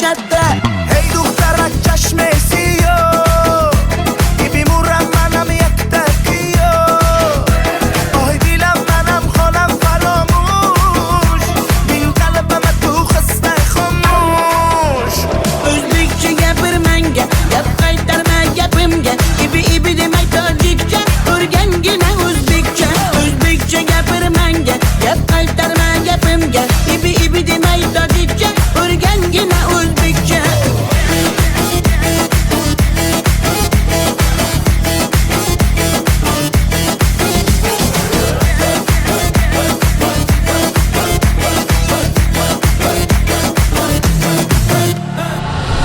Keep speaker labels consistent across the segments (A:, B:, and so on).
A: latta.
B: Hey دخترک چشمسی بیمورم منم یک تکیو آی دیلم منم خانم فراموش بین قلبم تو خسته خاموش
A: O'zbekcha gapir menga, gap qaytarma gapimga. Ibi demay tojikcha, o'rgangina o'zbekcha. O'zbekcha gapir menga, gap qaytarma gapimga. Ibi demay tojikcha, o'rgangina o'zbekcha.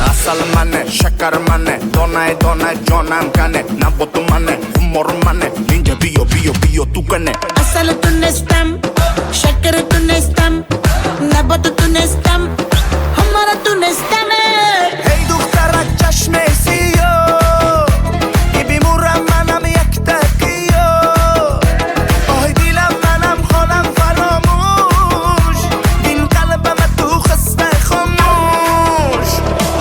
B: Asal mane, shakar mane, donay donay jonam kane Nabotu mane, humor mane, ninja biyo tu kane
A: Asal tunestam, shakar tunestam, nabat tunestam, hamara tunestam.
B: Hey دخترک چشمسی بیمورم منم یک تکیو آی دیلم منم خانم فراموش بین قلبم تو خسته خاموش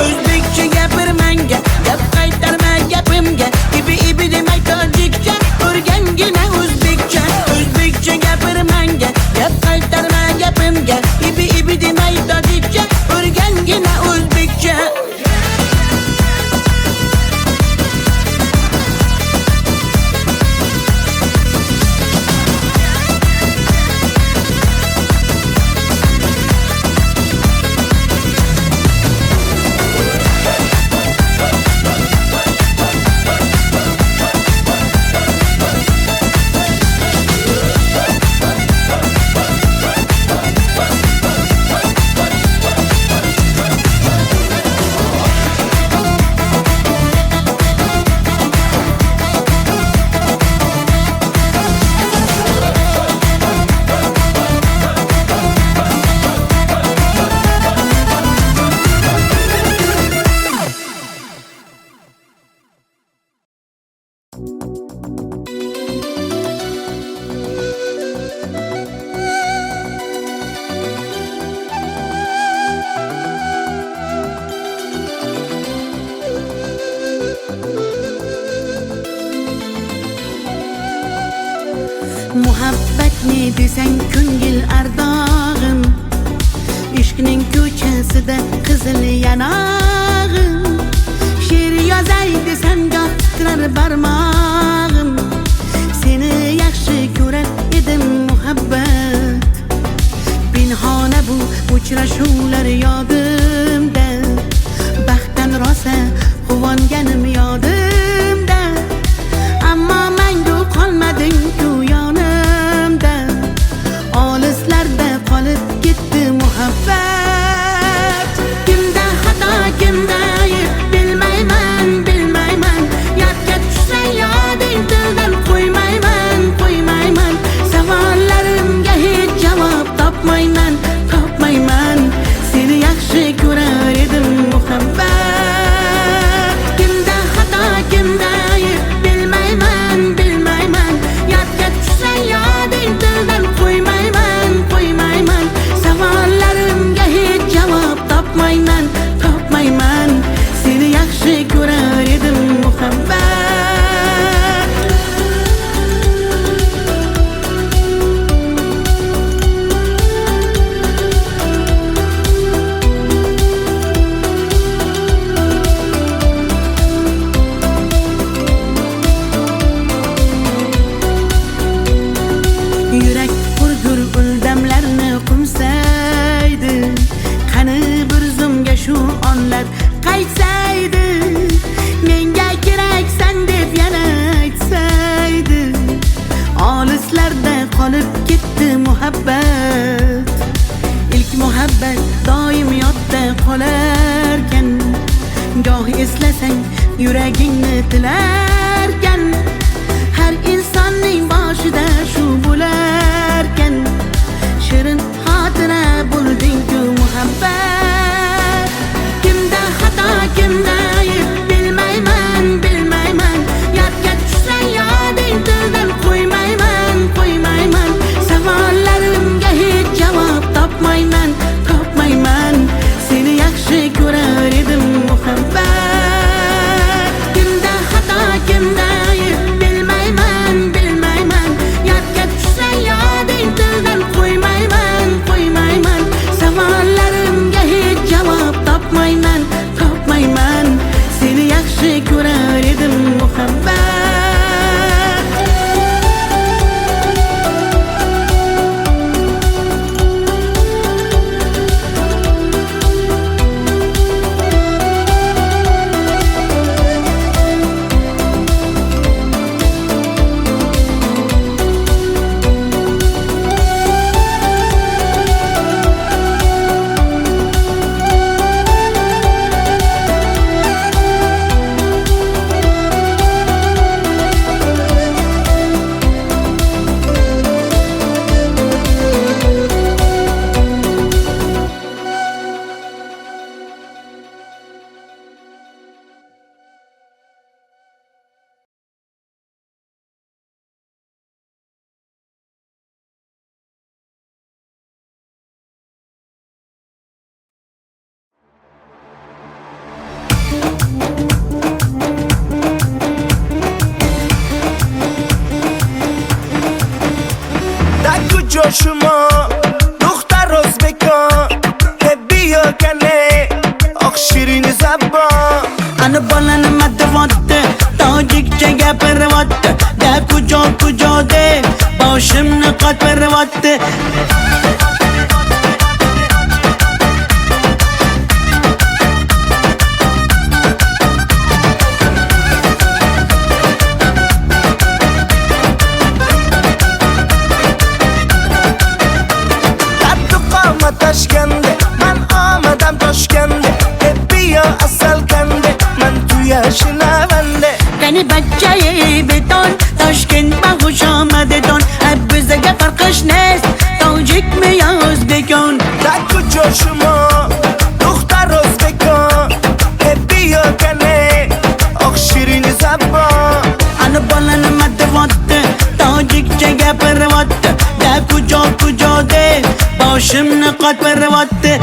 A: O'zbekcha gapir menga, gap qaytarma gapimga. Ibi demay tojikcha, o'rgangina o'zbekcha. O'zbekcha gapir menga, gap qaytarma gapimga. Ibi demay tojikcha, o'rgangina o'zbekcha. Muhabbat ne desang ko'ngil ardog'im, ishqning ko'chasida qizil yanog'im. She'r yozay desam goh titrar barmog'im, seni yaxshi ko'rar edim muhabbat. Pinhona bu uchrashuvlar yodimda, baxtdan rosa quvonganim yodimda. Ammo mangu qolmading-ku yonimda, olislarda qolib ketdi muhabbat. Kimda xato, kimda ayb bilmayman, yodga tushsa yoding tildan qo'ymayman. Savollarimga hech javob topmayman. Seni yaxshi ko'rar edim muhabbat. Kimda xato, kimda ayb bilmayman, yodga tushsa yoding tildan qo'ymayman. Savollarimga hech javob topmayman. Seni yaxshi ko'rar edim muhabbat. Yurak hurgur uldamlarni qumsaydi, qani bir zumga shu onlar qaytsaydi. Menga keraksan deb yana aytsaydi, olislarda qolib ketdi muhabbat. İlk muhabbat doim yodda qolarkan, goh eslasang yuragingni tilarkan. Har insonning boshida shu bo'larkan, shirin xotira bo'lding-ku muhabbat. Kimda xato, kimda ayb bilmayman, yodga tushsa yoding tildan qo'ymayman. Savollarimga hech javob topmayman. Seni yaxshi ko'rar muhabbat. Kimda xato kimda ayb bilmayman bilmayman. Yodga tushsa yoding tildan qo'ymayman qo'ymayman. Savollarimga hech javob topmayman topmayman. Seni yaxshi ko'rar edim muhabbat.
C: شما دختر ازبکان بیا کنه آخ شیرین زبان
A: Ana balani matvatte tojikcha gapirvatte da kujo de boshimni qotvirvatte.
C: Toshkende man omadam Toshkende bia asal kande man tu yashnavande
A: Qani bachchayi beton Toshkent ma xush omadedon bizga farqish nest tojikmi yo o'zbekon.
C: da kujo shuma dukhtar o'zbekon bia kane oq shirin zabon
A: Ana balani matvatte tojikcha gapirvatte da kujo de boshimni qotvirvatte.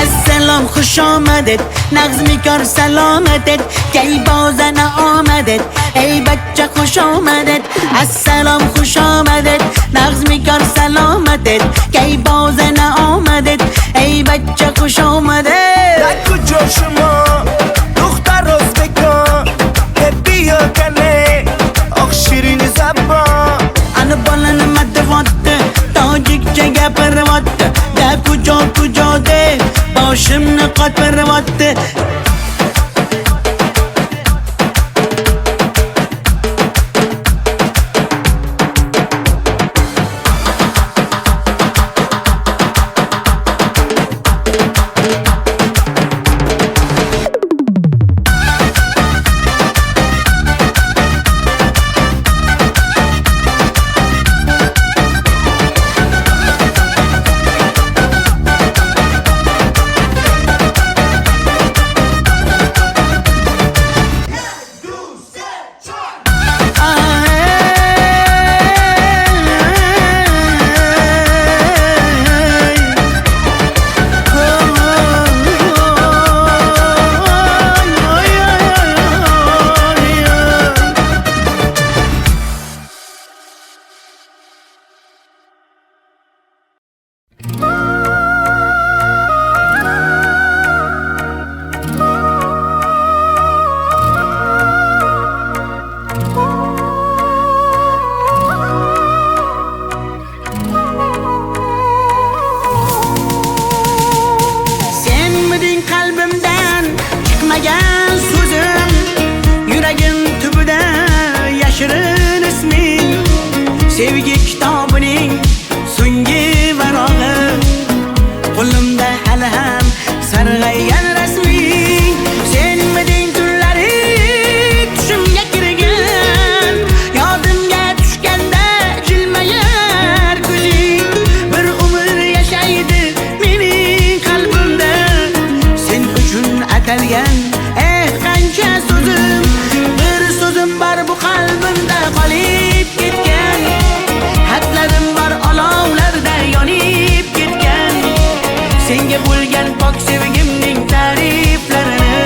A: Assalom xush omadet nag'zmi kor salomatet kay bozana omadet ey bachcha xush omadet. Assalom xush omadet nag'zmi kor salomatet kay bozana omadet ey bachcha xush omadet.
C: da kujo shuma dukhtar o'zbekon bia kane oq shirin zabon
A: Ana balani matvatte tojikcha gapirvatte da kujo de boshimni qotvirvatte. atalgan qancha so'zim, bir so'zim bor bu qalbimda qolib ketgan. Xatlarim bor olovlarda yonib ketgan. Senga bo'lgan pok sevgimning ta'riflarini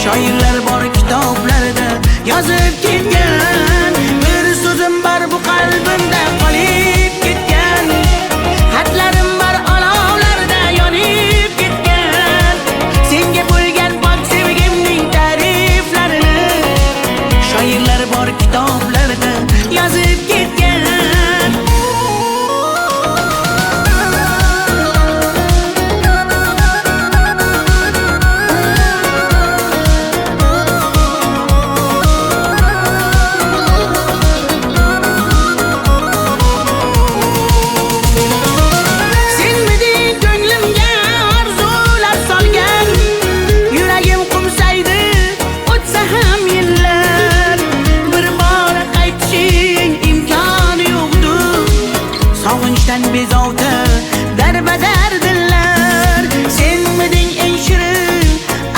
A: shoirlar bor kitoblarda yozib ketgan. Bir so'zim bor bu qalbimda qolib ketgan. Xatlarim bor olovlarda yonib ketgan. Senga bo'lgan pok sevgimning ta'riflarini shoirlar bor kitoblarda yozib ketgan. Bezovta darbadar dillar, senmiding eng shirin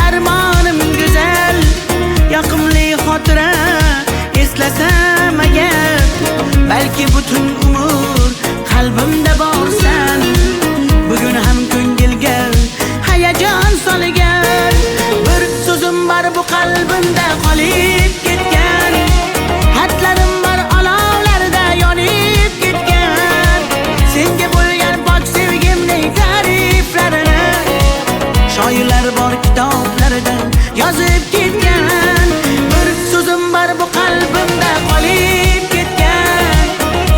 A: armonim go'zal. Yoqimli xotira eslasam agar, balki butun umr qalbimda borsan. Bugun ham ko'ngilga hayajon solgan. Bir so'zim bor bu qalbimda qolib ketgan. Xatlarim bor olovlarda yonib ketgan. Senga bo'lgan pok sevgimning ta'riflarini shoirlar bor kitoblarda yozib ketgan. Bir so'zim bor bu qalbimda qolib ketgan.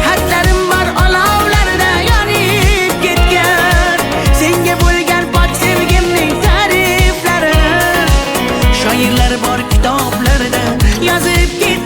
A: Xatlarim bor olovlarda yonib ketgan. Senga bo'lgan pok sevgimning ta'riflarini shoirlar bor kitoblarda yozib ketgan.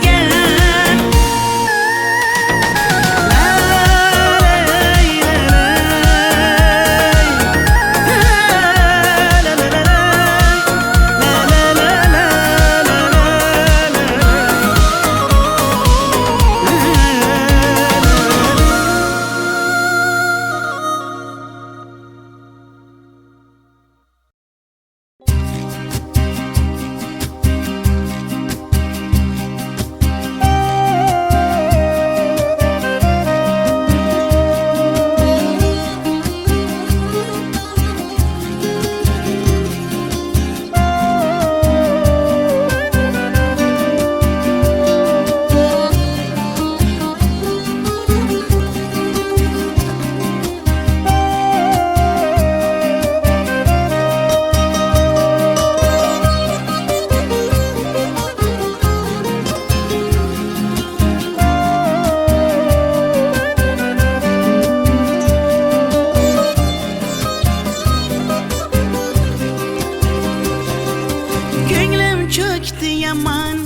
A: Yaman,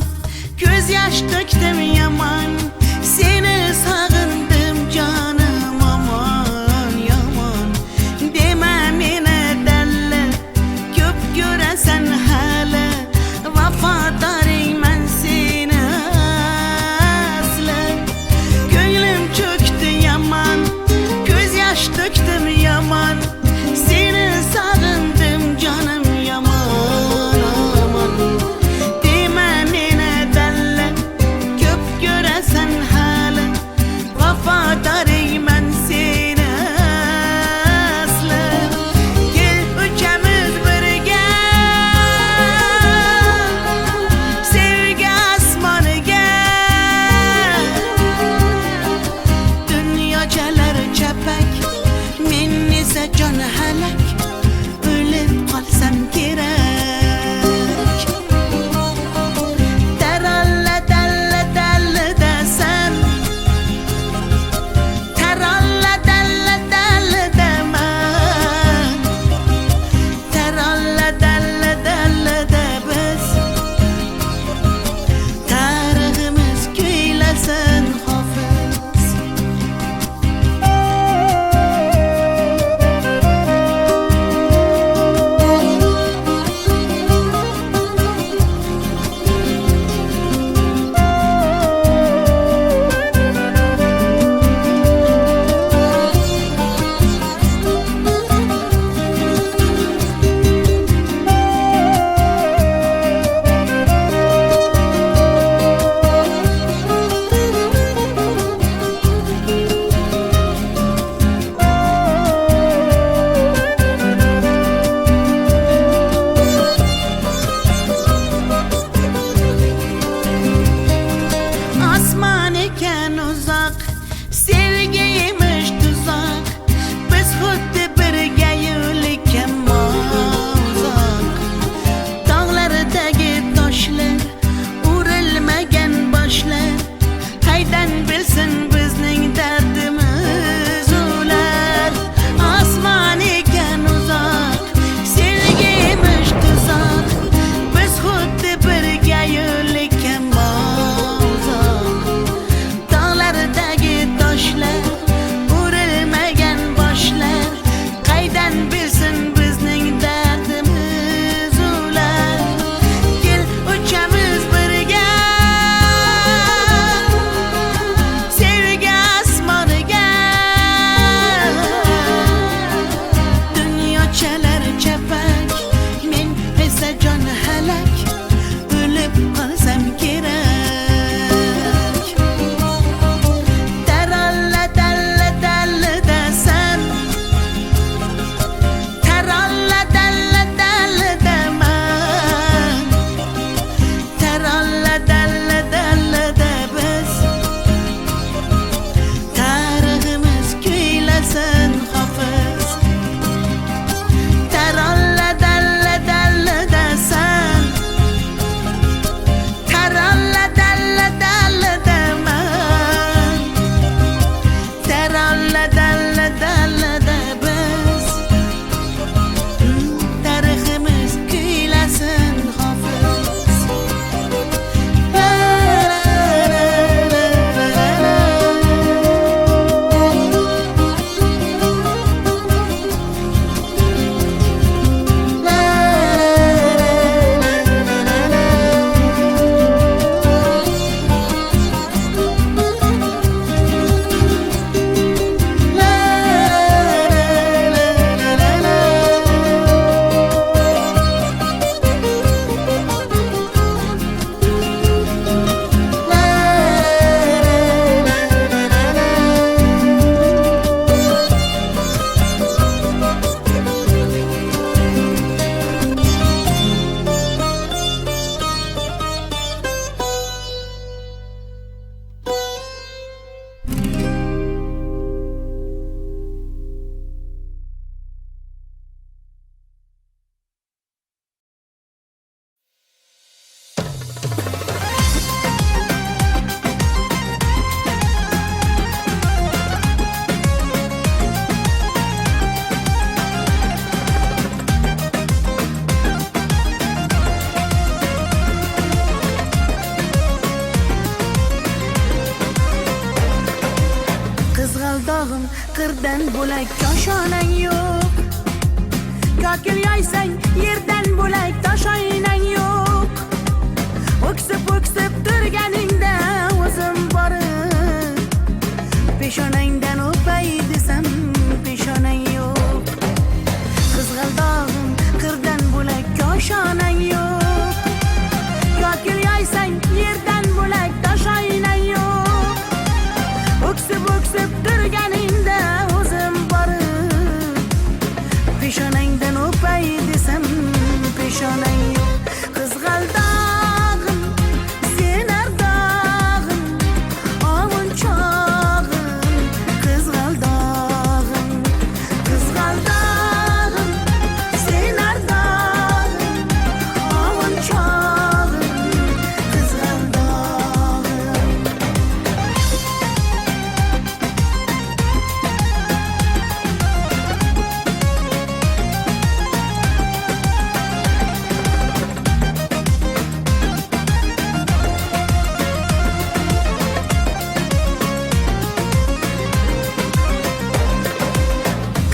A: göz yaş döktüm yaman. Seni sağındım canım aman yaman. Deme mene delle, köp göresen hala. Vafadarım ben seni asla. Gönlüm çöktü yaman, göz yaş döktüm yaman. Seni sağındım canım yaman aman. Sen hala qirdan bo'lak koshonang yo'q. Kokil yoysang yerdan bo'lak toshoynang yo'q. O'ksib turganingda o'zim borib peshonangdan o'pay desam peshonang yo'q. Qizg'aldog'im qirdan bo'lak koshonang yo'q. Kokil yoysang yerdan bo'lak toshoynang yo'q. O'ksib turganingda o'zim borib peshonangdan o'pay desam peshonang yo'q. Qizg'aldog'im sen ardog'im ovun chog'im. Qizg'aldog'im sen ardog'im ovun chog'im. Qizg'aldog'im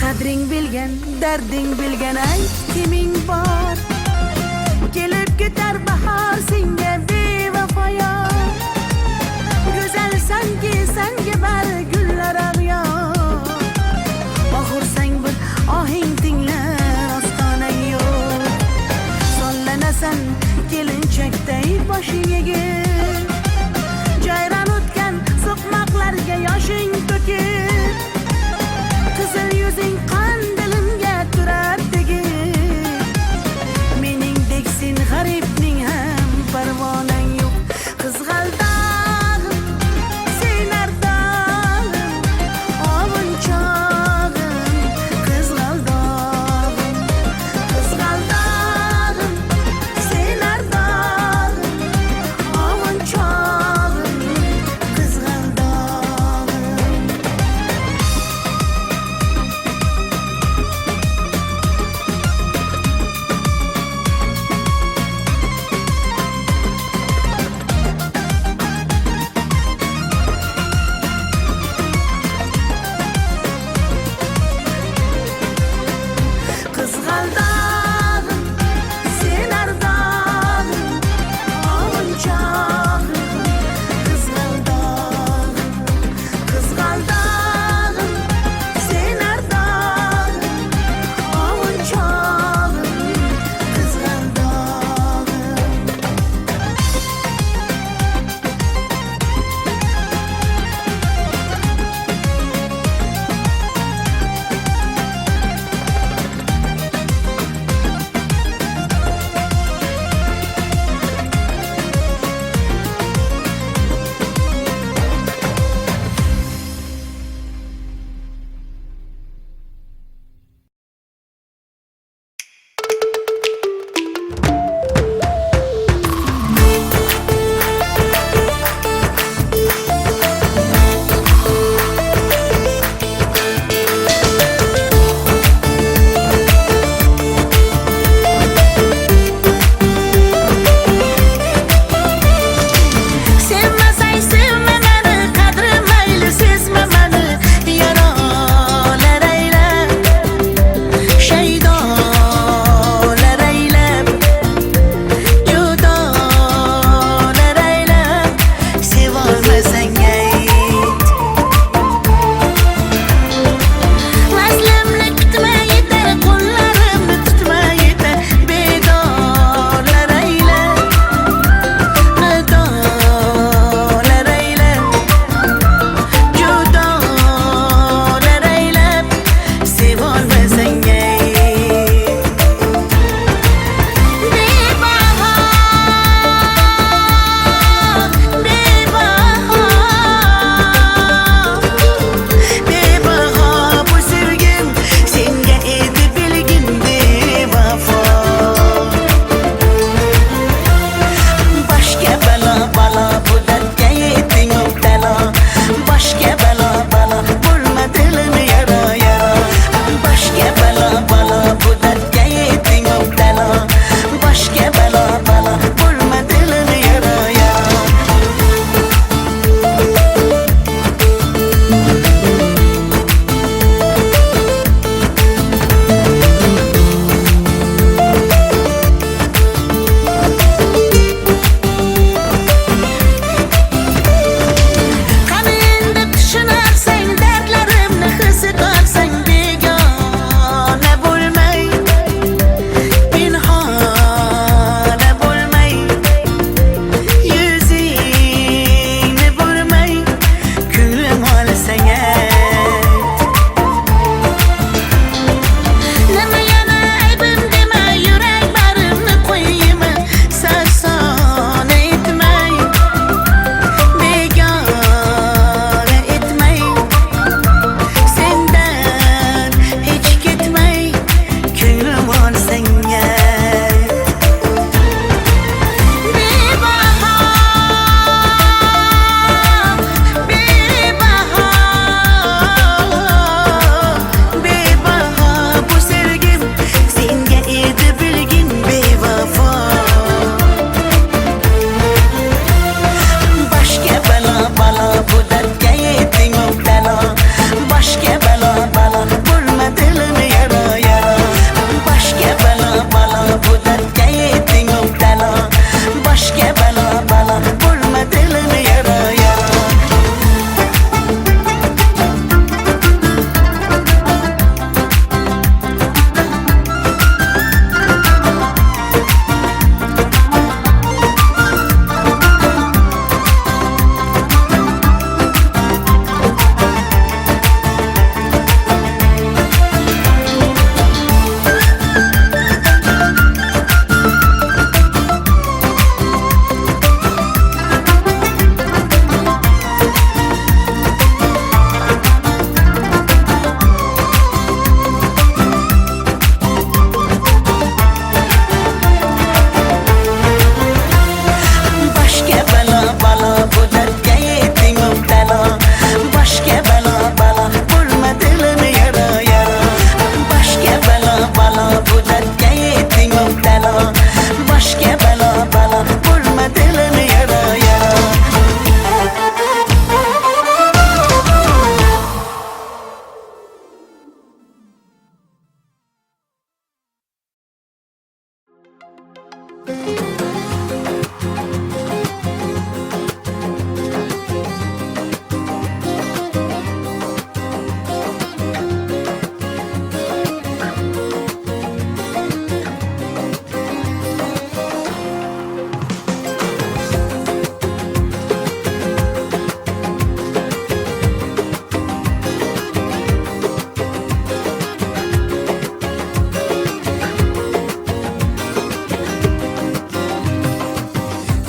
A: qadring bilgan, darding bilgan ayt kiming bor. Kelib ketar bahor senga bevafoyor. Go'zalsanki senga bari gullar ag'yor. Oxursang bir ohing tinglar ostonang yo'q. Sollanasan kelinchakday boshing egib. Jayron o'tgan so'qmoqlarga yoshing to'kib. Qizil yuzing qon dilimga turar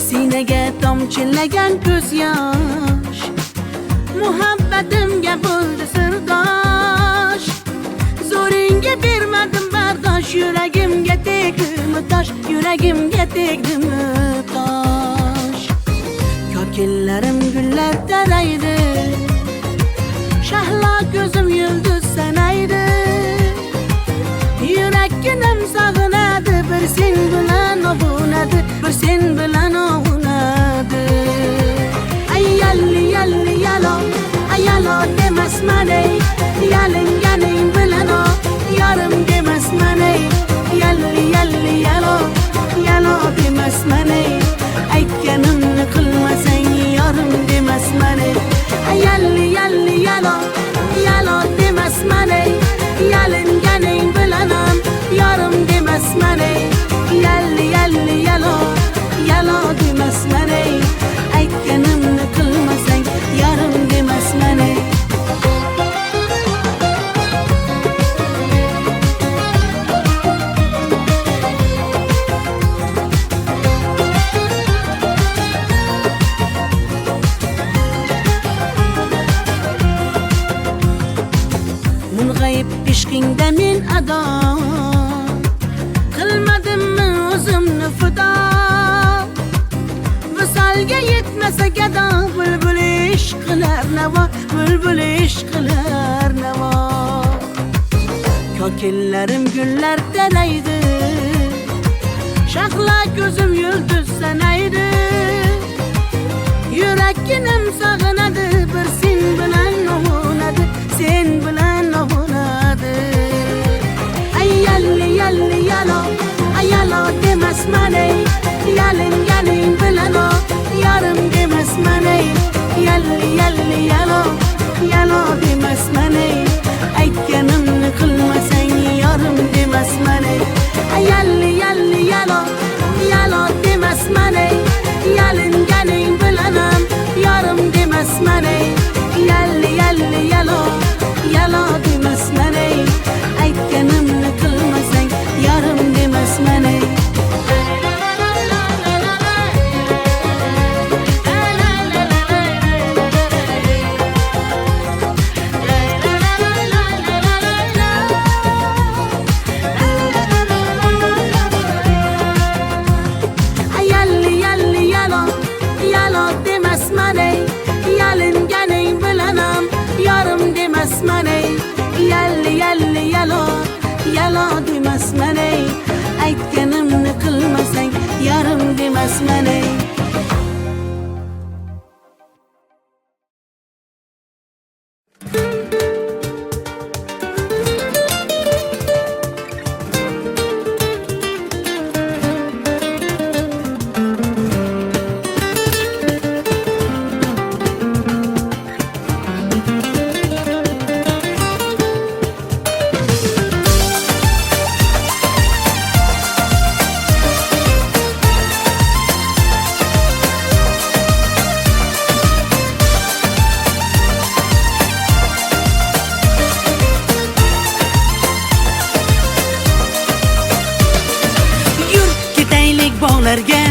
A: Sinaga tomchilagan ko'z yosh, muhabbatimga bo'ldi sirdosh. Zo'ringga bermadim bardosh, yuragimga tegdimi tosh, yuragimga tegdimi tosh. Kokillarim gullar taraydi, shahlo ko'zim yulduz sanaydi. Yurakkinam sog'inadi, bir sen bilan ovunadi, bir sen bilan ovunadi. Ay yalli yalli yalo, ay yalo demasman ey, yalinganing bilan o, yarim demasman ey. Yalli yalli yalo, yalo demasman ey, aytganimni qilmasang yarim demasman ey. Ay yalli yalli yalo, yalo demasman ey, yalinganing bilan ham yarim demasman ey. Yalli yalli yalo, yalo demasman ey, aytganimni qilmasang yarim demasman ey. Mung'ayib ishqingda men ado, qilmadimmi o'zimni fido. Visolga yetmasa gado, bulbul ishq qilar navo, bulbul ishq qilar navo. Kokillarim gullar taraydi, shahlo ko'zim yulduz sanaydi. Yurakkinam sog'inadi, bir sen bilan ovunadi, sen bilan ovunadi. Ay yalli yalli yalo, ay yalo demasman ey, yalinganing bilan o, yarim demasman ey. Yalli yalli yalo, yalo demasman ey, aytganimni qilmasang yarim demasman ey. Ay yalli yalli yalo, yalo demasman ey, yalinganing bilan ham yarim demasman ey. Yalli yalli yalo, yalo demasman ey, aytganimni qilmasang yarim demasman ey. Yalli yalli yalo, yalo demasman ey, yalinganing bilan ham yarim demasman ey. Yalli yalli yalo, yalo demasman ey, aytganimni qilmasang yarim demasman ey. Bog'larga,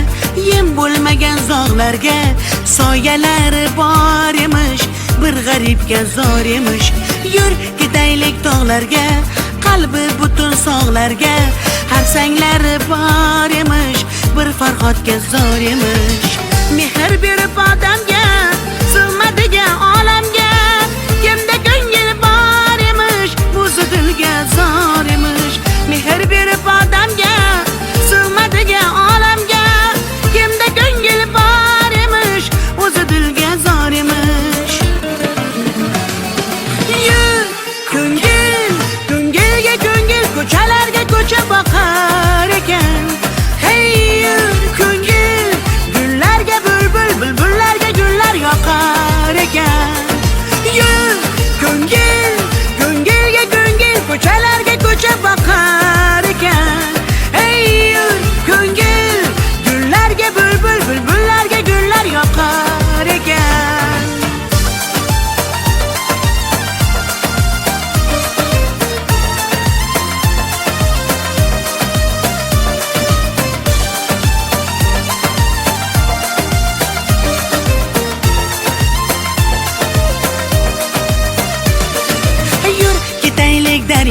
A: yem bo'lmagan zog'larga, soyalari bor emish, bir g'aribga zor emish. Yur ketaylik tog'larga, qalbi butun sog'larga, harsanglari bor emish, bir farhodga zor emish. Mehr berib odamga, sig'madigan olamga, kimda ko'ngil bor emish, o'zi dilga zor emish. Mehr berib odamga, sig'madigan olamga, kimda ko'ngil bor emish, o'zi dilga zor emish. Yur ko'ngil, ko'ngilga ko'ngil, ko'chalarga ko'cha boqar ekan. Hey yur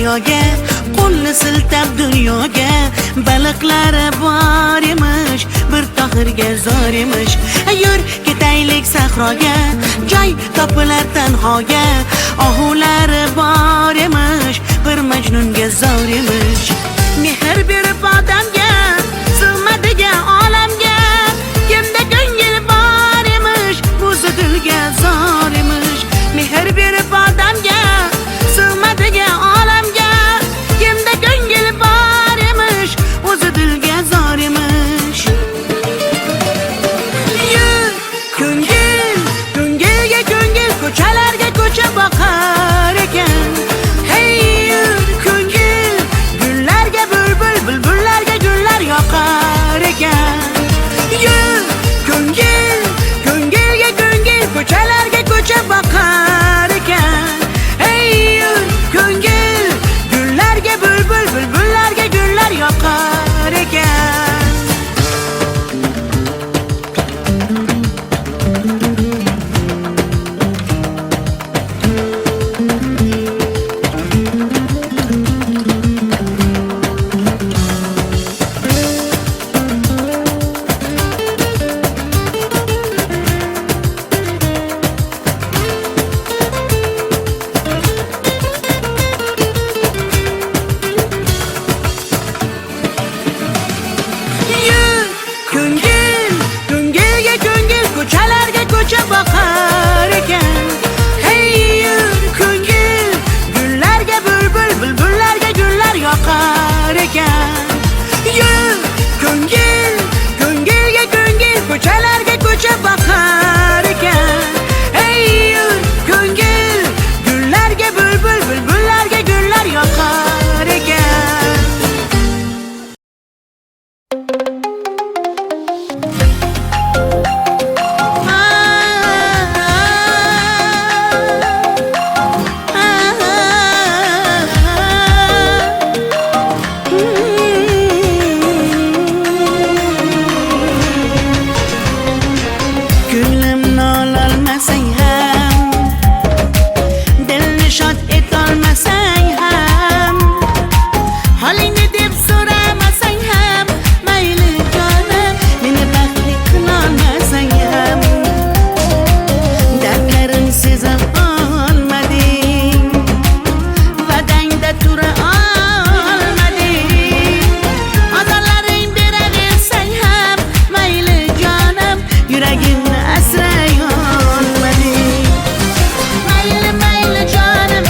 A: daryoga, qo'lni siltab dunyoga. Baliqlari bor emish, bir tohirga zor emish. Yur ketaylik sahroga, joy topilar tanhoga. Ohulari bor emish, bir majnunga zor emish. Mehr berib odamga, sig'madigan olamga. Kimda ko'ngil bor emish, o'zi dilga zor emish. Mehr berib odamga, sig'madigan olamga. Kimda ko'ngil bor emish, o'zi dilga zor emish. Yur ko'ngil, ko'ngilga ko'ngil, ko'chalarga ko'cha boqar ekan. Hey yur ko'ngil, gullarga bulbul, bulbullarga gullar yoqar ekan. Yur ko'ngil, ko'ngilga ko'ngil, ko'chalarga ko'cha boqar ekan. Hey yur ko'ngil, gullarga bulbul, bulbullarga gullar yoqar ekan. Yur ko'ngil, ko'ngilga ko'ngil, ko'chalarga ko'cha boqar ekan. Hey yur ko'ngil, gullarga bulbul, bulbullarga gullar yoqar ekan. Yur ko'ngil, ko'ngilga ko'ngil, ko'chalarga ko'cha boqar ekan. Hey yur ko'ngil, gullarga bulbul, bulbullarga gullar yoqar ekan. Ko'nglimni ololmasang ham, dilni shod etolmasang ham, holingni deb so'ramasang ham, mayli jonim, meni baxtli qilolmasang ham, dardlarim seza olmading, va'dangda tura olmading, ozorlaring beraversang ham, mayli jonim, yuragimni asray olmading. Mayli mayli jonim,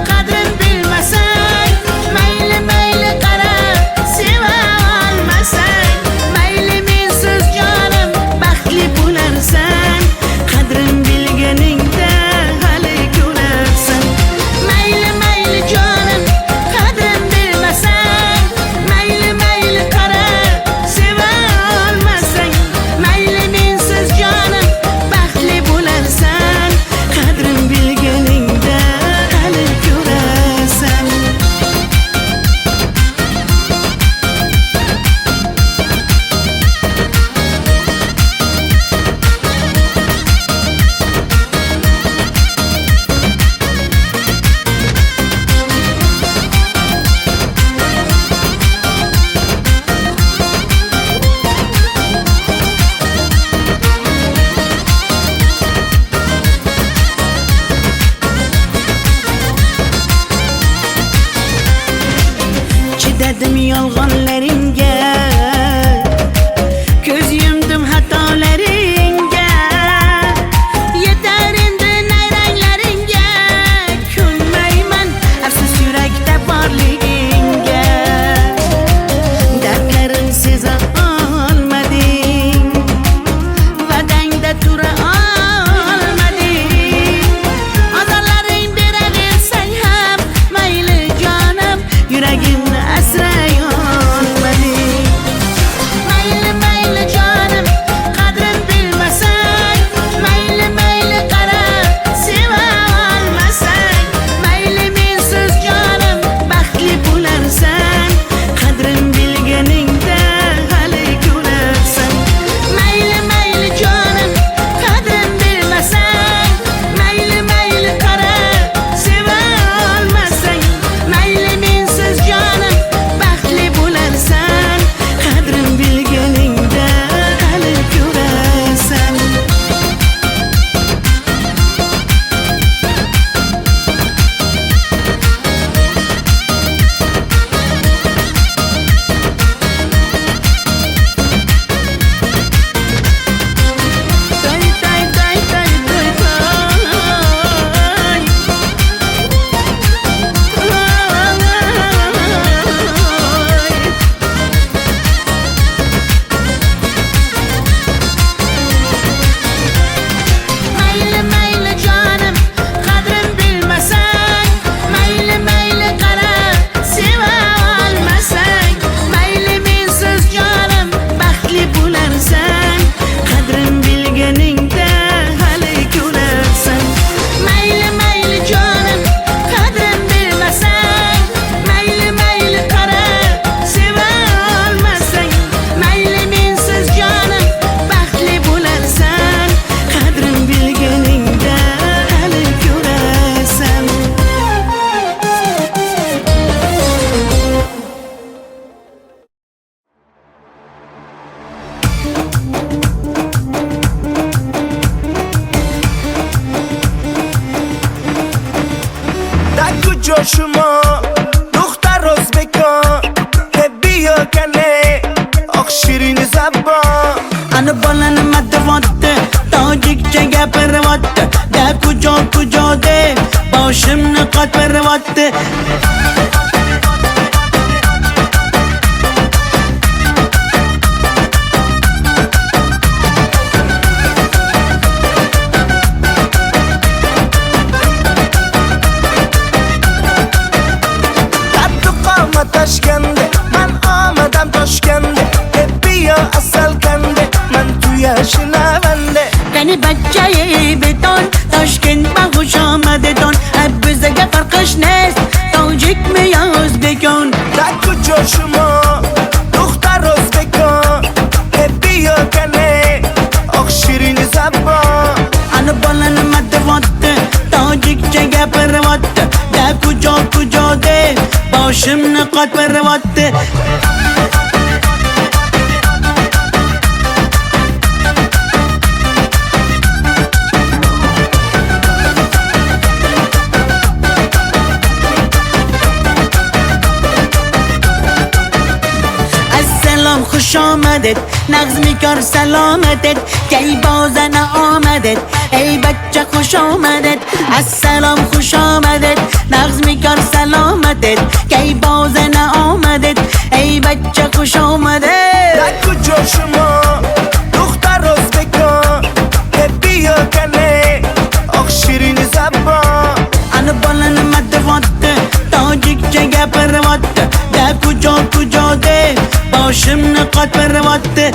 A: qadrin bilmasang, mayli mayli qarab seva olmasang, mayli mensiz jonim baxtli bo'larsan, qadrin bilganingda hali ko'rarsan. Mayli mayli jonim, qadrin bilmasang, mayli mayli qarab seva olmasang, mayli mensiz jonim baxtli bo'larsan, qadrin bilganingda hali ko'rarsan. Chidadim yolg'onlaringga, ko'z yumdim xatolaringga. Yetar endi nayranglaringga, ko'nmayman afsus yurakda borligingga. Dardlarim seza olmading, va'dangda tura olmading, ozorlaring beraversang ham, mayli jonim, yuragimni asray olmading. Mayli mayli jonim, qadrin
C: در کجا شما دختر ازبکان که بیا کنه آخ شیرین زبان
A: Ana balan matvatte Tajikçe gapirvatte De kuca de Başımni qatvirvatte
C: Tatlı qama Toshkentda man omadam Toshkentda bia asal kande man tuyashinavanде
A: Beni bachchayi beton Toshkent ma xush omadedon Bizga farqish nest Tojik mi yo o'zbekon
C: در کجا شما دختر ازبکان که بیا کنه آخ شیرین زبان
A: Ana balan matvatte Tajikçe gapirvatte De kuca de Başımni qatvirvatte السلام خوش آمدید نغز میکار سلامتت کی بازن آمدید ای بچه خوش آمدید السلام خوش آمدید نغز میکار سلامتت کی بازن آمدید ای بچه خوش آمدید
C: در کجا شما دختر ازبکان که بیا کنه آخ شیرین زبان
A: Ana balan matvatte Tajikçe gapirvatte De kuca de Başımni qatvirvatte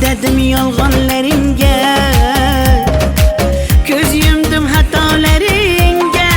A: dedim yolğanlarınga, göz yumdum hatolarınga.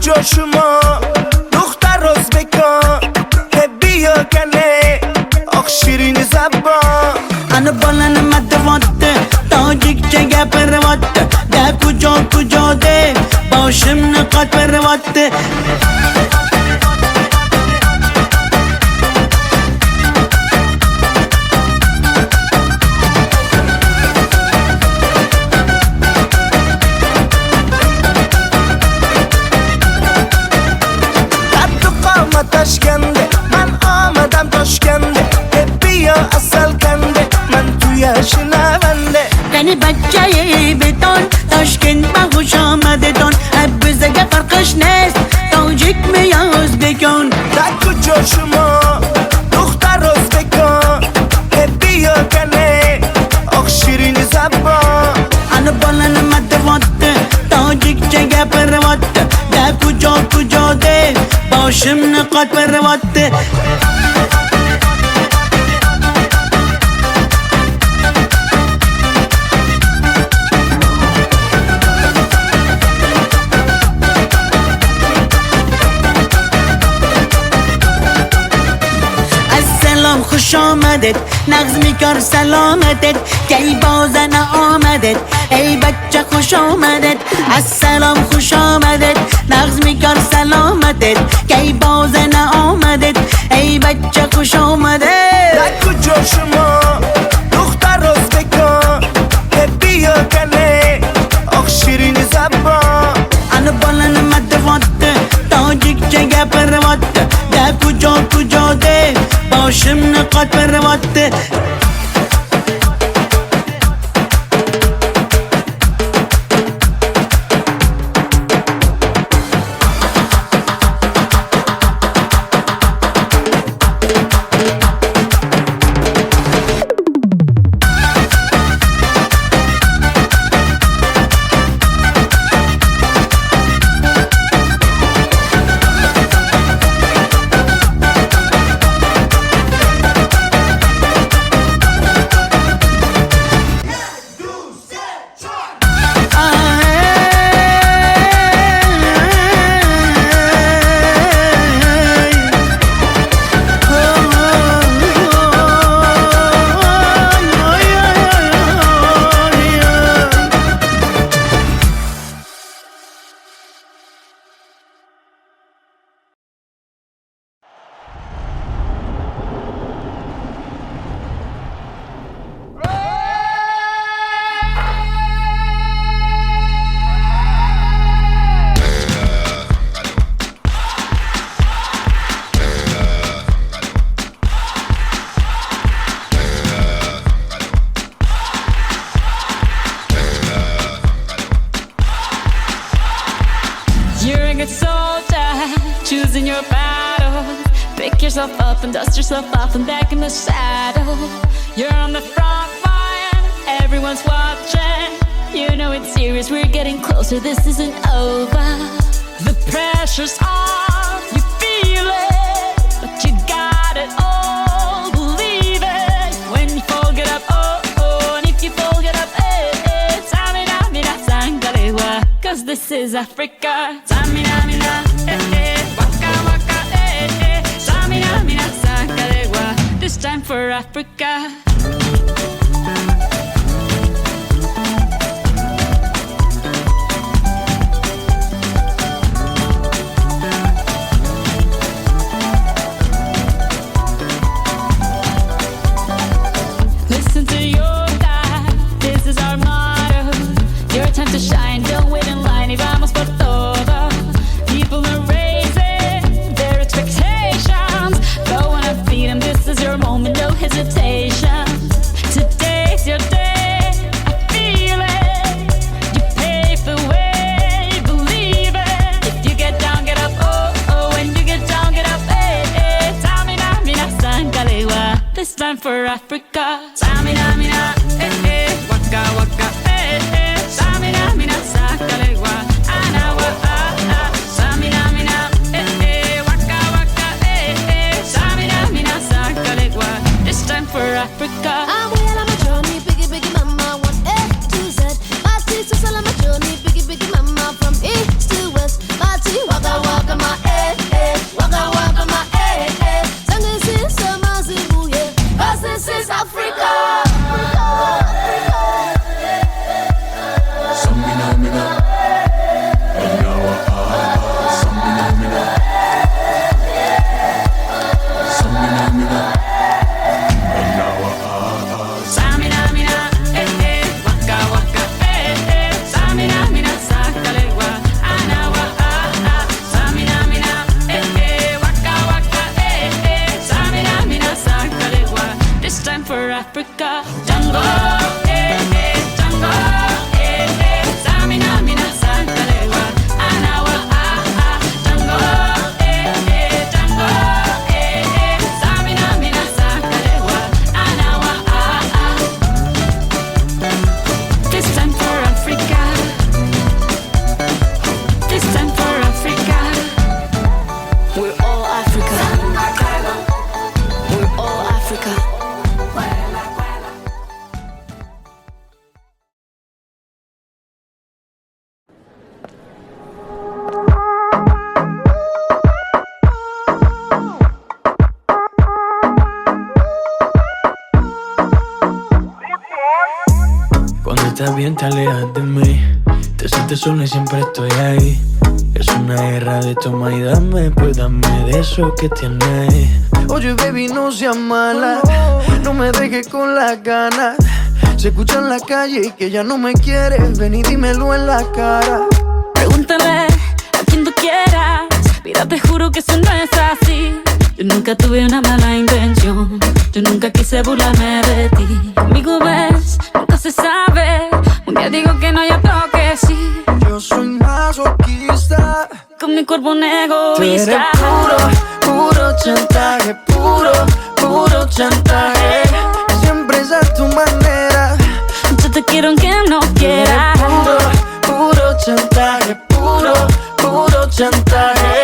C: کجا شما دختر ازبکان که بیا کنه آخ شیرین زبان
A: انا بالن مدواته تاجیک چگه پرواته ده کجا کجا ده باشم نقاط پرواته
C: تشکنده من آمدم تاشکنده که بیا اصل کنده من توی شنونده
A: یعنی بچه بیتون تاشکند با خوش آمده تون بزگه فرقش نیست تاجیک میاز بکن
C: در کجا شما دختر ازبکان که بیا کنه آخ شیرین زبان
A: انا بالن مدواته تاجیک چگه پرواته ده کجا کجا ده باشم نقاط پرواته السلام خوش آمدید نغز میکار سلامتت کی بازن آمدید ای بچه خوش آمدید السلام خوش آمدید نغز میکار سلامتت کی بازن آمدید ای بچه خوش آمدید
C: در کجا شما دختر ازبکان که بیا کنه آخ شیرین زبان
A: انا بالن مدواته تاجیک چگه پرواته ده کجا کجا ده باشم نقاط پرواته
D: choosing your battle. Pick yourself up and dust yourself off and back in the saddle. You're on the front line, everyone's watching. You know it's serious, we're getting closer, this isn't over. The pressure's on, you feel it, but you got it all, believe it. When you fall, get up, oh, oh, and if you fall, get up, eh, eh. Tamina, mina, sangalewa, 'cause this is Africa. Tamina, mina, eh, eh, waka, waka, eh, eh. Tamina, mina, sangalewa, this time for Africa. Listen to your God, this is our motto. Your time to shine, don't wait in line, y vamos por todo. People are raising their expectations. Go on and feed them, this is your moment, no hesitation. Today's your day, I feel it. You pave the way, believe it. If you get down, get up, oh, oh. When you get down, get up, eh, eh. Tamina, mina, sangalewa, this time for Africa. Tamina, mina, eh, eh. Waka, waka, eh, eh. Tamina, mina, sangalewa, anawa, ah, ah. Tamina, mina, eh, eh. Waka, waka, eh, eh. Tamina, mina, sangalewa, this time for Africa.
E: I'm well on my journey, biggie, biggie mama, one A to Z. My teeth are still on my journey, biggie, biggie mama, from east to west. My teeth, waka,
F: bien te alejas de mí. Te sientes sola y siempre estoy ahí. Es una guerra de toma y dame, pues dame de eso que tienes. Oye, baby, no seas mala, no me dejes con las ganas. Se escucha en la calle y que ya no me quieres. Ven y dímelo en la cara.
D: Pregúntale a quien tú quieras. Mira, te juro que eso no es así. Yo nunca tuve una mala intención. Yo nunca quise burlarme de ti. Conmigo ves, nunca se sabe. Un día digo que no, y otro que sí.
F: Yo soy masoquista.
D: Con mi cuerpo un egoísta.
F: Tú eres puro chantaje. Puro chantaje. Siempre es a tu manera.
D: Yo te quiero aunque no quiera.
F: Puro chantaje. Puro chantaje.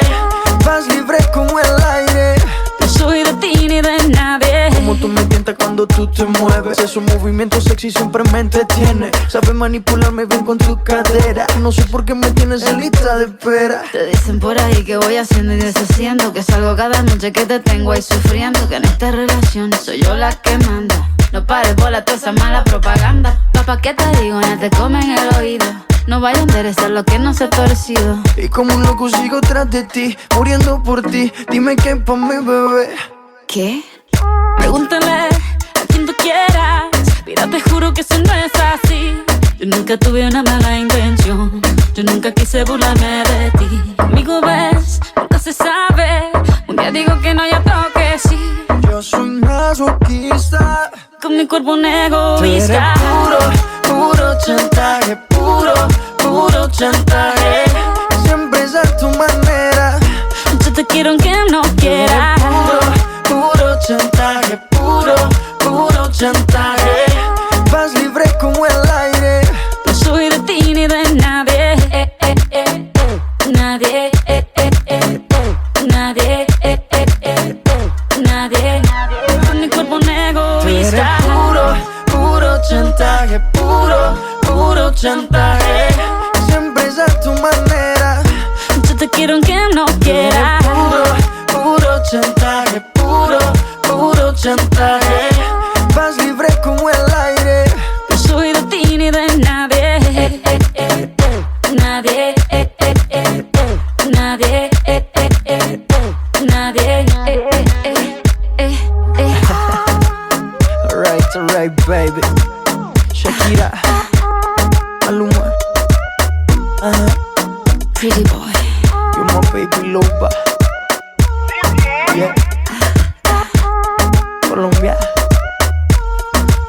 F: Vas libre como el aire.
D: No soy de ti ni de nadie.
F: Como tú me tientas cuando tú te mueves. Esos movimientos sexy siempre me entretiene. Sabes manipularme bien con tu cadera. No sé por qué me tienes en lista de espera.
D: Te dicen por ahí que voy haciendo y deshaciendo, que salgo cada noche que te tengo ahí sufriendo, que en esta relación soy yo la que manda. No pares bola toda esa mala propaganda. Papá, ¿qué te digo? Ya te comen el oído. No vaya a enderezar lo que no se ha torcido.
F: Y como un loco sigo tras de ti, muriendo por ti. Dime qué pa' mi bebé.
D: ¿Qué? Pregúntale a quien tú quieras. Mira, te juro que eso no es así. Yo nunca tuve una mala intención. Yo nunca quise burlarme de ti. Conmigo ves, nunca se sabe. Un día digo que no, y otro que sí.
F: Yo soy masoquista.
D: Con mi cuerpo un egoísta.
F: Puro chantaje. Puro chantaje. Siempre es a tu manera.
D: Yo te quiero aunque no quiera.
F: Puro chantaje. Puro chantaje. Vas libre como el aire.
D: No soy de ti ni de nadie. Nadie. Nadie. Nadie. Con mi cuerpo un egoísta.
F: Puro chantaje. Puro chantaje. Siempre es a tu manera.
D: Yo te quiero aunque no quiera.
F: Puro chantaje. Puro chantaje. Vas libre como el aire.
D: No soy de ti ni de nadie. Nadie. Nadie. Nadie.
F: Alright, baby. Shakira, Maluma,
D: Pretty boy.
F: you're my baby lover. Yeah. Colombia,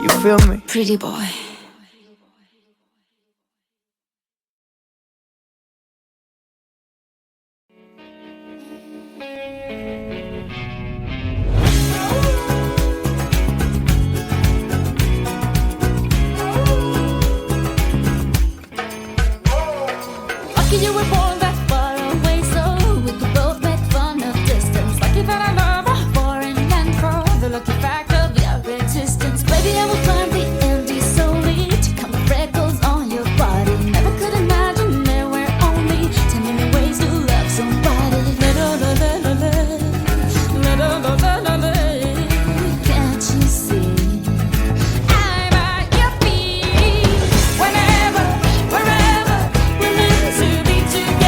F: you feel me?
D: Pretty boy.
E: Lucky you were born that far away, so we could both make fun of distance. Lucky that I love her for and for the lucky fact of your existence. Baby, I will climb the Andes solely to count the freckles on your body. Never could imagine there were only 10 million ways to love somebody. Can't you see? I'm at your feet. Whenever, wherever, we're meant to be together.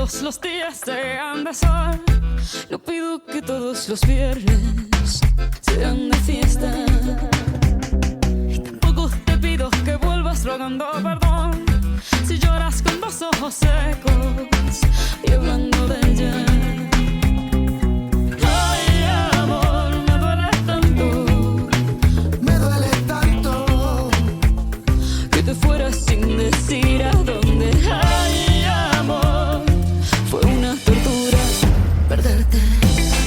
D: todos los días sean de sol. No pido que todos los viernes sean de fiesta. Y tampoco te pido que vuelvas rogando perdón si lloras con los ojos secos y hablando de ella. Ay, amor, me duele tanto que te fueras sin decir a dónde. Ay, amor, fue una tortura perderte.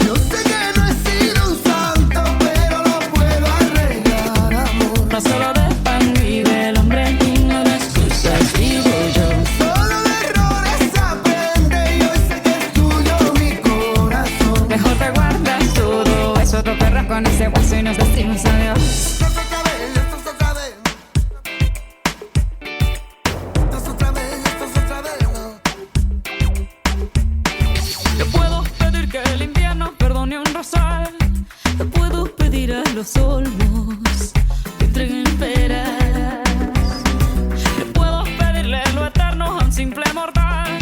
C: Yo sé que no he sido un santo, pero lo puedo arreglar, amor.
D: No solo de pan vive el hombre y no de excusas vivo yo.
C: Solo de errores aprende y hoy sé que es tuyo mi corazón.
D: Mejor te guardas todo eso, otro perro con ese hueso y nos decimos adiós.
C: Esto es otra vez, esto es otra vez. Esto es otra vez, esto es otra vez.
D: Yo puedo pedir que el invierno perdone un rosal. Yo puedo pedir a los olmos que entreguen peras. Yo puedo pedirle lo eterno a un simple mortal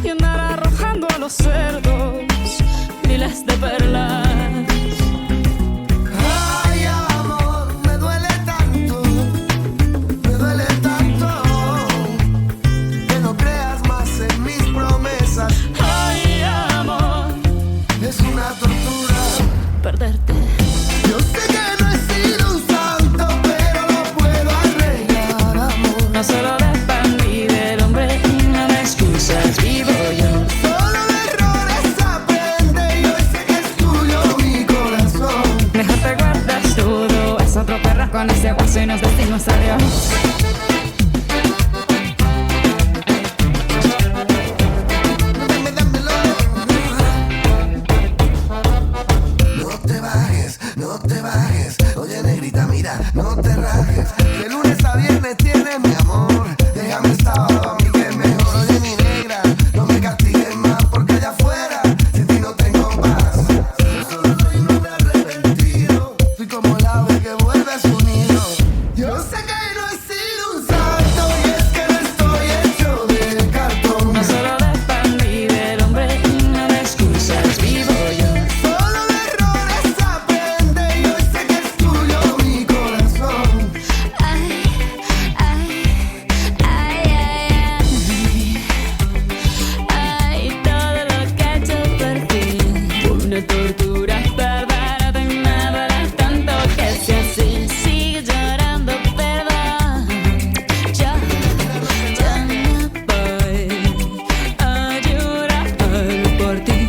D: y andar arrojando a los cerdos miles de perlas.
C: Ay, amor, me duele tanto que no creas más en mis promesas.
D: Ay, amor,
C: Es una tortura.
D: perderte.
C: Yo sé que no he sido un santo, pero lo puedo arreglar, amor.
D: No solo de pan vive el hombre y no de excusas vivo yo.
C: Solo de errores aprende y hoy sé que es tuyo mi corazón.
D: Mejor te guardas todo, es otro perro con ese hueso y nos decimos adiós.
C: Dámelo. No te bajes. Oye, negrita, mira, no te rajes. De lunes a viernes tienes mi amor. Déjame el sábado a mí que es mejor. Oye, mi negra, no me castigues más porque allá afuera sin ti no tengo paz. Yo solo soy un hombre arrepentido. Soy como el ave que vuelve a su nido. Yo sé que no he sido un santo y es que no estoy hecho de cartón.
D: No solo de pan vive el hombre y no de excusas vivo yo.
C: Solo de errores aprende y hoy sé que es tuyo mi corazón.
E: Ay, ay, ay, ay, ay, todo lo que he hecho por ti.
D: Fue una tortura perderte y me duele tanto que si así
E: Sigues llorando, perdón. Yo
D: me voy a llorar por ti.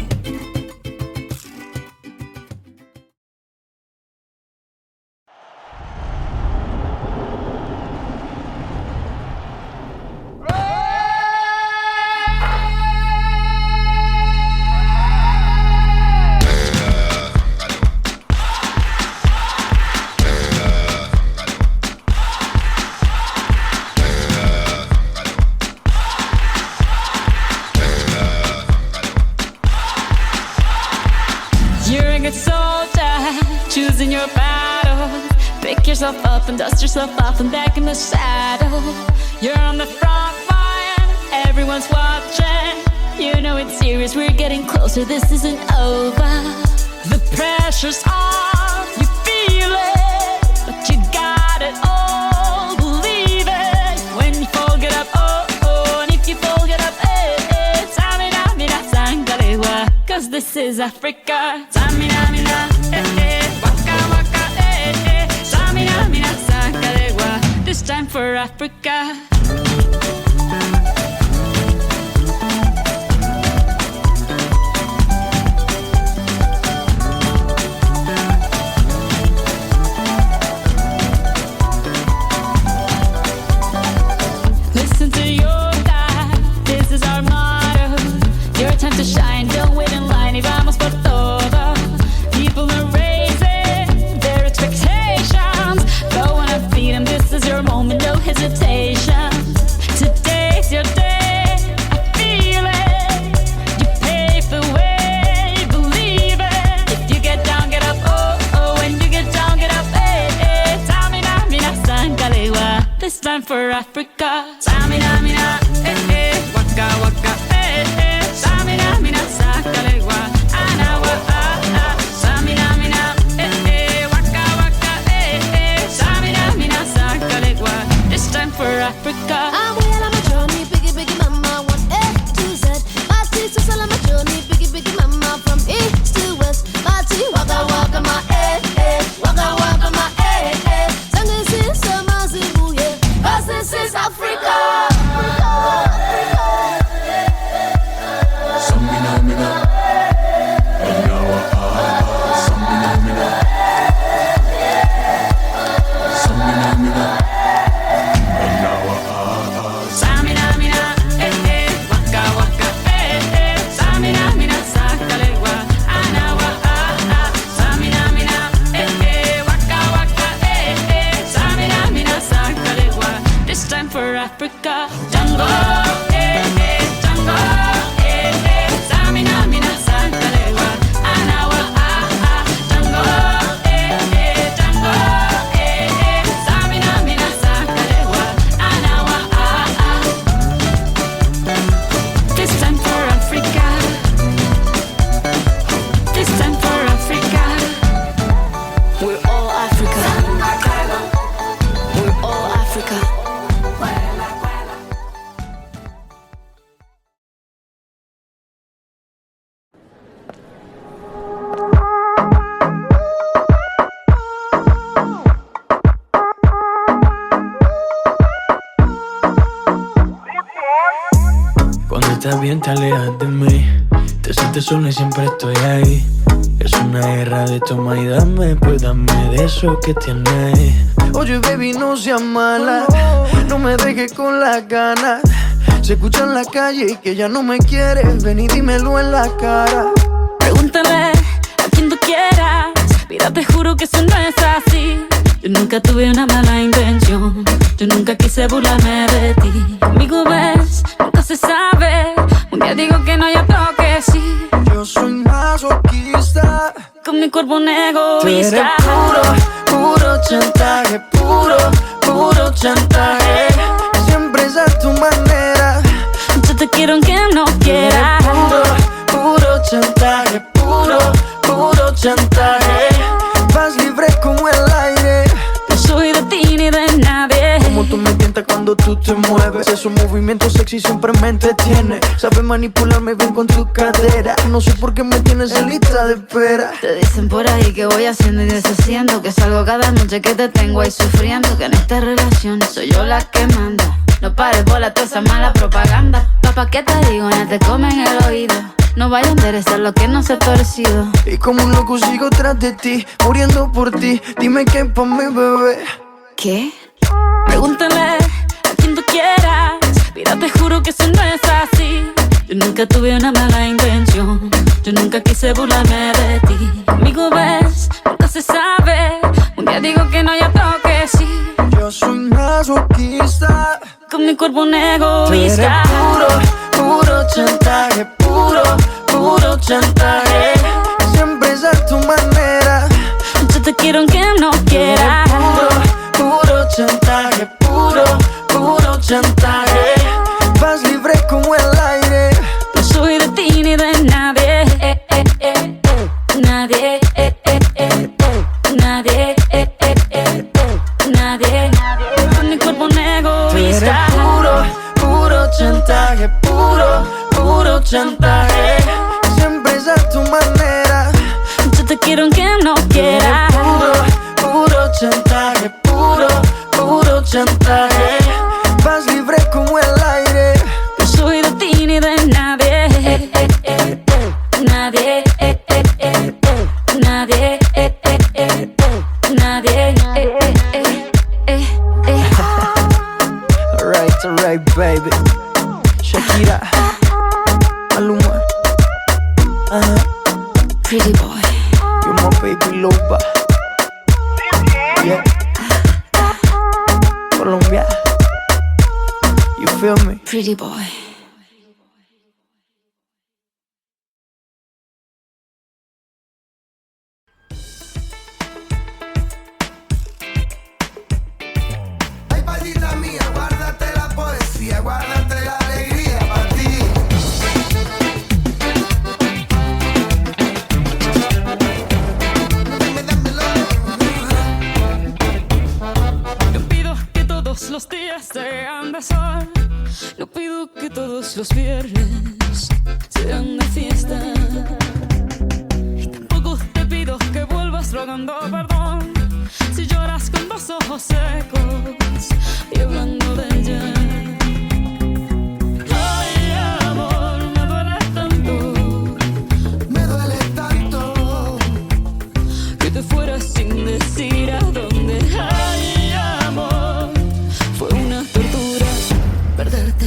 D: You're a good soldier, choosing your battle. Pick yourself up and dust yourself off and back in the saddle. You're on the front line, everyone's watching. You know it's serious, we're getting closer, this isn't over. The pressure's on, you feel it, but you got it all, believe it. When you fall, get up, oh, oh, and if you fall, get up, eh, eh. Tamina, mina, sangalewa, 'cause this is Africa. Tamina, mina, eh, eh, waka, waka, eh, eh. Tamina, mina, sangalewa, this time for Africa. Listen to your God, this is our motto. Your time to shine, don't wait in line y vamos por todo. People are raising their expectations. Go on and feed them, this is your moment, no hesitation. Today's your day, I feel it. You pave the way, believe it. If you get down, get up, oh, oh. When you get down, get up, eh, eh. Tamina, mina, sangalewa, this time for Africa. Tamina, mina, eh, eh. Waka, waka, eh, eh.
F: Cuando estás bien te alejas de mí. Te sientes sola y siempre estoy ahí. Es una guerra de toma y dame, pues dame de eso que tienes. Oye baby, no seas mala, no me dejes con las ganas. Se escucha en la calle y que ya no me quieres. Ven y dímelo en la cara.
D: Pregúntale a quien tú quieras. Mira, te juro que eso no es así. Yo nunca tuve una mala intención. Yo nunca quise burlarme de ti. Conmigo ves, nunca se sabe. Un día digo que no, y otro que sí.
F: Yo soy masoquista.
D: Con mi cuerpo un egoísta.
F: Tú eres puro chantaje. Puro chantaje. Siempre es a tu manera.
D: Yo te quiero aunque no quiera.
F: Puro chantaje. Puro chantaje. Vas libre como el aire.
D: No soy de ti ni de nadie.
F: Como tú me tientas cuando tú te mueves. Esos movimientos sexy siempre me entretiene. Sabes manipularme bien con tu cadera. No sé por qué me tienes en lista de espera.
D: Te dicen por ahí que voy haciendo y deshaciendo, que salgo cada noche que te tengo ahí sufriendo, que en esta relación soy yo la que manda. No pares bola toda esa mala propaganda. Papá, ¿qué te digo? Ya te comen el oído. No vaya a enderezar lo que no se ha torcido.
F: Y como un loco sigo tras de ti, muriendo por ti. Dime qué pa' mi bebé.
D: ¿Qué? Pregúntale a quien tú quieras. Mira, te juro que eso no es así. Yo nunca tuve una mala intención. Yo nunca quise burlarme de ti. Conmigo ves, nunca se sabe. Un día digo que no, y otro que sí.
F: Yo soy masoquista.
D: Con mi cuerpo un egoísta.
F: Puro chantaje. Puro chantaje. Siempre es a tu manera.
D: Yo te quiero aunque no quiera.
F: Puro chantaje. Puro chantaje. Vas libre como el aire.
D: No soy de ti ni de nadie. Nadie. Nadie. Nadie. Con mi cuerpo un egoísta.
F: Puro chantaje. Puro chantaje. Siempre es a tu manera.
D: Yo te quiero aunque no quiera.
F: Puro chantaje. Puro chantaje. Vas libre como el aire.
D: No soy de ti ni de nadie. Nadie. Nadie. Nadie.
F: Alright, baby. Shakira, Maluma,
D: Pretty boy.
F: you're my baby lover. Yeah. Colombia, you feel me?
D: Pretty boy.
C: Ay, palita mía, guárdate la poesía, guárdate la alegría para ti.
D: No pido que todos los días sean de sol. No pido que todos los viernes sean de fiesta. Y tampoco te pido que vuelvas rogando perdón si lloras con los ojos secos y hablando de ella. Ay, amor, me duele tanto que te fueras sin decir a dónde. Ay, amor, fue una tortura perderte.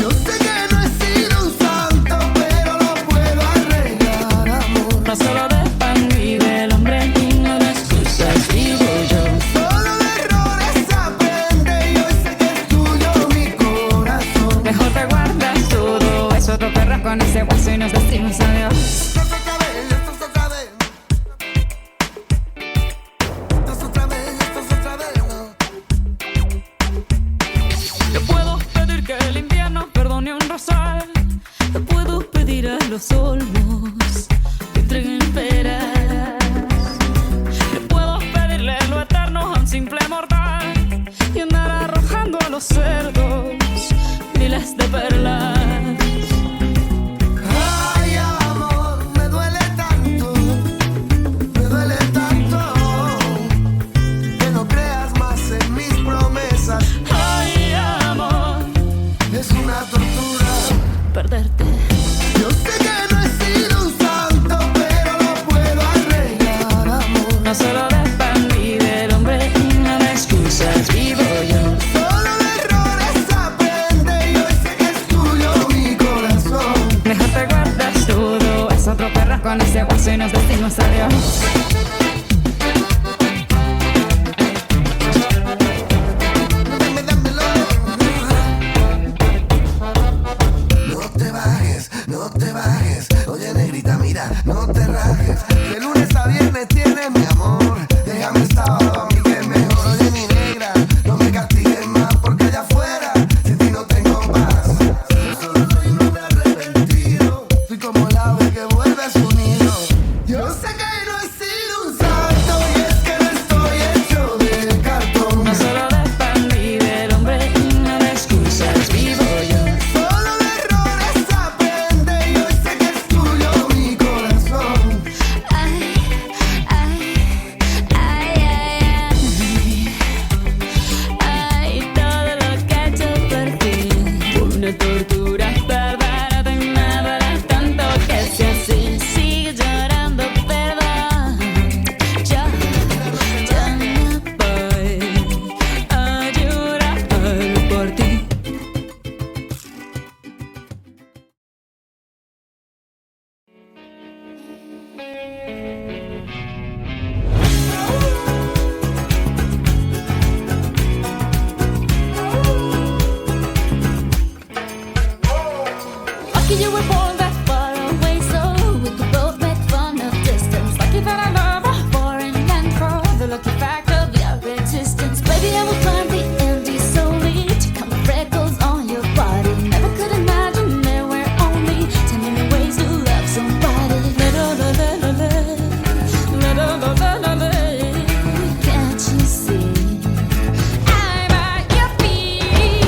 C: Yo sé que no he sido un santo, pero lo puedo arreglar, amor.
D: No solo de pan vive el hombre, y no de excusas vivo yo.
C: Solo de errores aprende y hoy sé que es tuyo mi corazón.
D: Mejor te guardas todo eso, te perras con ese hueso y nos decimos adiós.
C: Esto es otra vez, esto es otra vez. Esto es otra vez, esto es otra vez.
D: Yo puedo pedir que el invierno perdone un rosal. Yo puedo pedir a los olmos que entreguen peras. Yo puedo pedirle lo eterno a un simple mortal y andar arrojando a los cerdos miles de perlas.
C: Ay, amor, me duele tanto que no creas más en mis promesas.
D: Ay, amor,
C: Es una tortura
E: perderte.
C: Yo sé que no he sido un santo, pero lo puedo arreglar, amor.
D: No solo dependí del hombre y no de excusas vivo yo.
C: Solo de errores aprende y hoy sé que es tuyo mi corazón.
D: Mejor te guardas todo, es otro perro con ese guaso y nos decimos adiós.
C: No te bajes, oye negrita, mira, no te rajes. De lunes a viernes tienes mi amor. Déjame el sábado a mí que es mejor. Oye mi negra, no me castigues más porque allá afuera sin ti no tengo paz. Yo solo soy un hombre arrepentido. Soy como el ave que vuelve a su nido. Yo sé que no he sido un santo y es que no estoy hecho de cartón.
D: No solo dependí del hombre y no de excusas vivo yo.
C: Solo de errores aprende y hoy sé que es tuyo mi corazón.
E: Ay, ay, ay, ay, ay, todo lo que he hecho por ti.
D: Una tortura perderte y me duele tanto que si así
E: Sigue llorando, perdón. Yo no
D: voy a llorar por ti.
E: Lucky you were born that far away, so we could both make fun of distance. Lucky that I love her for and for the lucky fact of your existence. Baby, I will climb the Andes solely to count the freckles on your body. Never could imagine there were only 10 million ways to love somebody. Can't you see? I'm at your feet.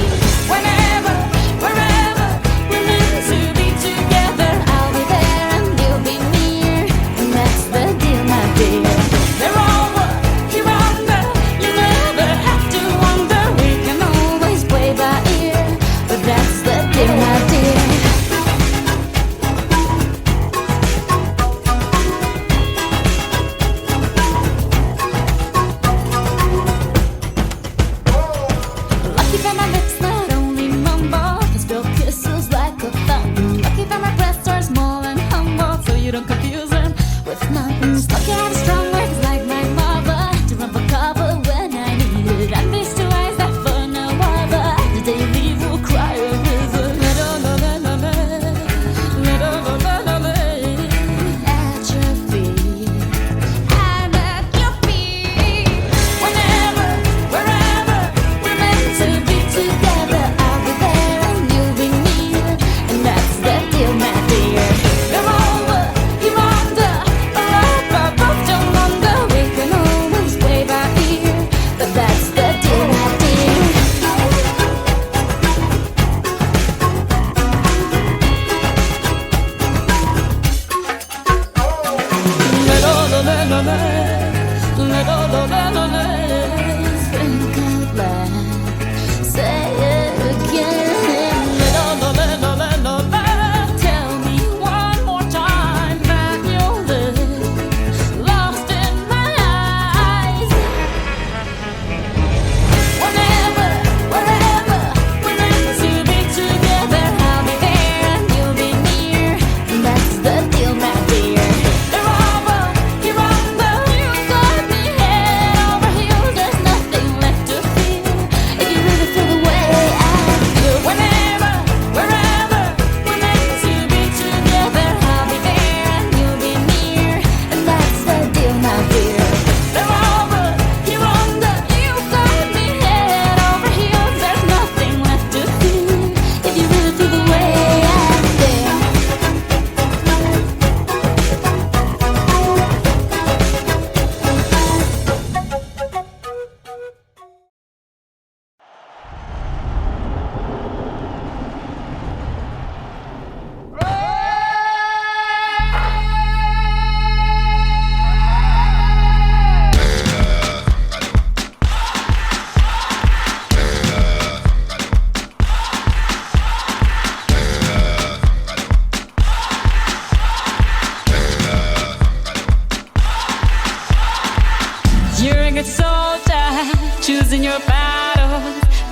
E: Whenever, wherever, we're meant to be together.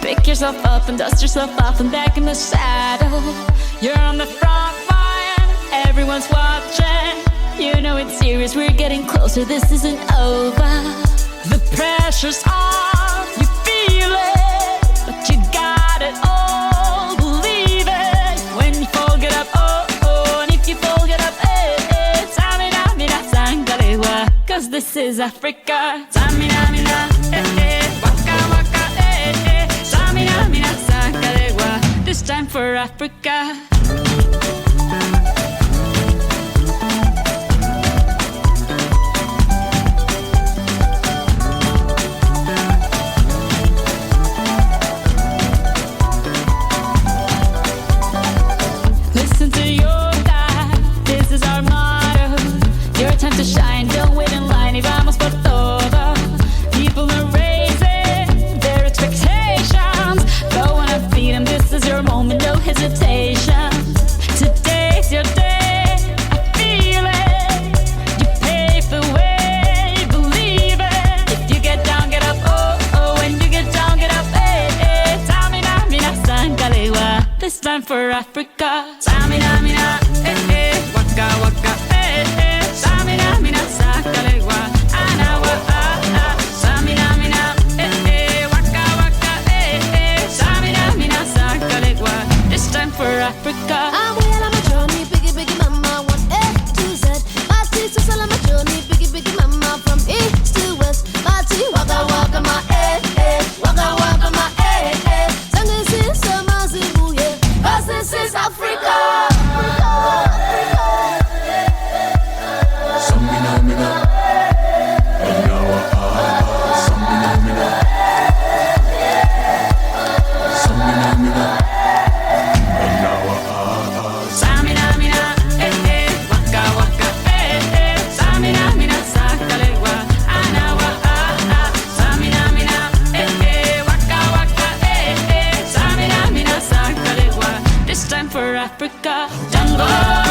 D: Pick yourself up and dust yourself off and back in the saddle. You're on the front line, everyone's watching. You know it's serious, we're getting closer, this isn't over. The pressure's on, you feel it, but you got it all, believe it. When you fall, get up, oh, oh, and if you fall, get up, eh, eh. Tamina, mina, sangalewa, cause this is Africa. Tamina, mina, eh, eh, waka, waka, eh, eh. Tamina, mina, sangalewa, this time for Africa. Listen to your God, this is our motto. Your time to shine, don't wait in line. Y vamos por todo. People are raising their expectations. Go on and feed them, this is your moment, no hesitation. Today's your day, I feel it. You pave the way, believe it. If you get down, get up, oh, oh. When you get down, get up, eh, eh. Tamina, mina, sangalewa, this time for Africa. Tamina, mina, eh, eh. Waka, waka, eh, eh. Tamina, mina, sangalewa, anawa, ah, ah. Tamina, mina, eh, eh. Waka, waka, eh, eh. Tamina, mina, sangalewa, this time for Africa.
E: I'm way on my journey, biggie, biggie, mama, 1A to Z. My T, so on my journey, biggie, biggie, mama, from east to west. My T, waka, waka, my eh, eh. Waka, waka, my eh, eh. Sangisi, sama, zibu, yeah. 'Cause this is Africa.
D: Tamina, mina, eh, eh. Waka, waka, eh, eh. Tamina, mina, sangalewa, anawa, ah, ah. Tamina, mina, eh, eh. Waka, waka, eh, eh. Tamina, mina, sangalewa, this time for Africa. Jungle.